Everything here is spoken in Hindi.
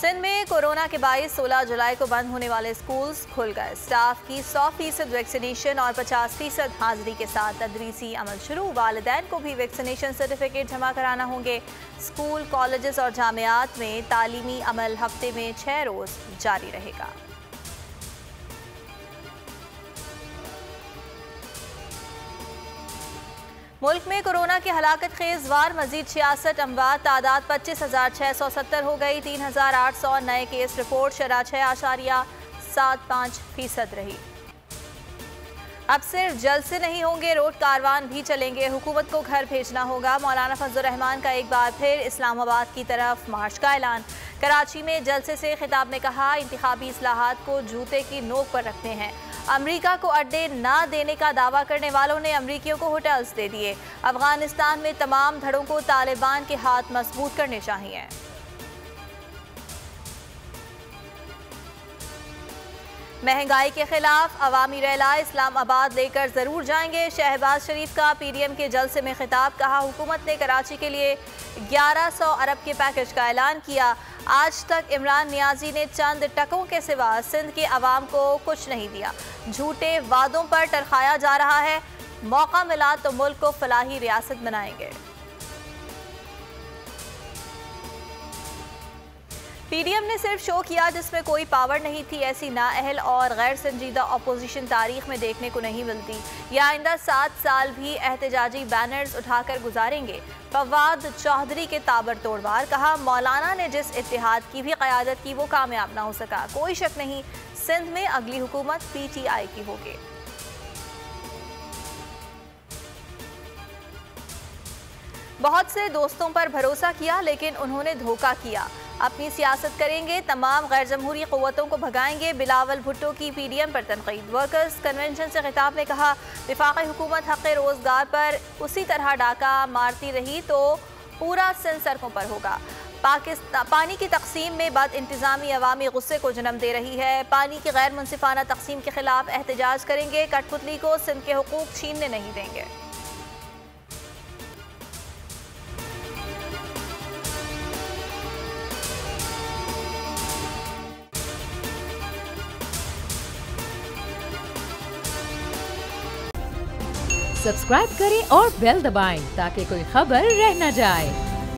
सिंध में कोरोना के बायस 16 जुलाई को बंद होने वाले स्कूल्स खुल गए। स्टाफ की 100% वैक्सीनेशन और 50% हाजिरी के साथ तदरीसी अमल शुरू। वालिदैन को भी वैक्सीनेशन सर्टिफिकेट जमा कराना होंगे। स्कूल, कॉलेजेस और जामियात में तालीमी अमल हफ्ते में 6 रोज जारी रहेगा। मुल्क में कोरोना की हलाकत खेज वार मजीद 66 अमवात, तादाद 25,670 हो गई। 3,800 नए केस रिपोर्ट, शरह 6.75% रही। अब सिर्फ जलसे नहीं होंगे, रोड कारवान भी चलेंगे। हुकूमत को घर भेजना होगा। मौलाना फजलुर रहमान का एक बार फिर इस्लामाबाद की तरफ मार्च का ऐलान। कराची में जलसे से खिताब में कहा, इंतखाबी इस्लाहात को जूते की नोक पर रखते हैं। अमरीका को अड्डे ना देने का दावा करने वालों ने अमरीकियों को होटल्स दे दिए। अफगानिस्तान में तमाम धड़ों को तालिबान के हाथ मजबूत करने चाहिए। महंगाई के खिलाफ अवामी रैला इस्लामाबाद लेकर जरूर जाएंगे। शहबाज शरीफ का पीडीएम के जलसे में खिताब, कहा हुकूमत ने कराची के लिए 1100 अरब के पैकेज का ऐलान किया। आज तक इमरान नियाजी ने चंद टकों के सिवा सिंध के अवाम को कुछ नहीं दिया। झूठे वादों पर टरखाया जा रहा है। मौका मिला तो मुल्क को फलाही रियासत बनाएंगे। पीडीएम ने सिर्फ शो किया जिसमें कोई पावर नहीं थी। ऐसी नाअहल और गैर संजीदा अपोजिशन तारीख में देखने को नहीं मिलती। यह आइंदा 7 साल भी एहतजाजी बैनर्स उठाकर गुजारेंगे। फवाद चौधरी के ताबड़तोड़ वार, कहा मौलाना ने जिस इत्तेहाद की भी क़यादत की वो कामयाब ना हो सका। कोई शक नहीं, सिंध में अगली हुकूमत पीटीआई की होगी। बहुत से दोस्तों पर भरोसा किया लेकिन उन्होंने धोखा किया। अपनी सियासत करेंगे, तमाम गैर जमहूरी क़ुव्वतों को भगाएंगे। बिलावल भुट्टो की पीडीएम पर तनकीद। वर्कर्स कन्वेंशन से खिताब में कहा, वफाकी हुकूमत हक़ रोज़गार पर उसी तरह डाका मारती रही तो पूरा सिंध सड़कों पर होगा। पानी की तकसीम में बद इंतज़ामी अवामी गुस्से को जन्म दे रही है। पानी की गैर मुनसिफाना तकसीम के खिलाफ एहतजाज करेंगे। कठपुतली को सिंध के हुकूक छीनने नहीं देंगे। सब्सक्राइब करें और बेल दबाएं ताकि कोई खबर रह न जाए।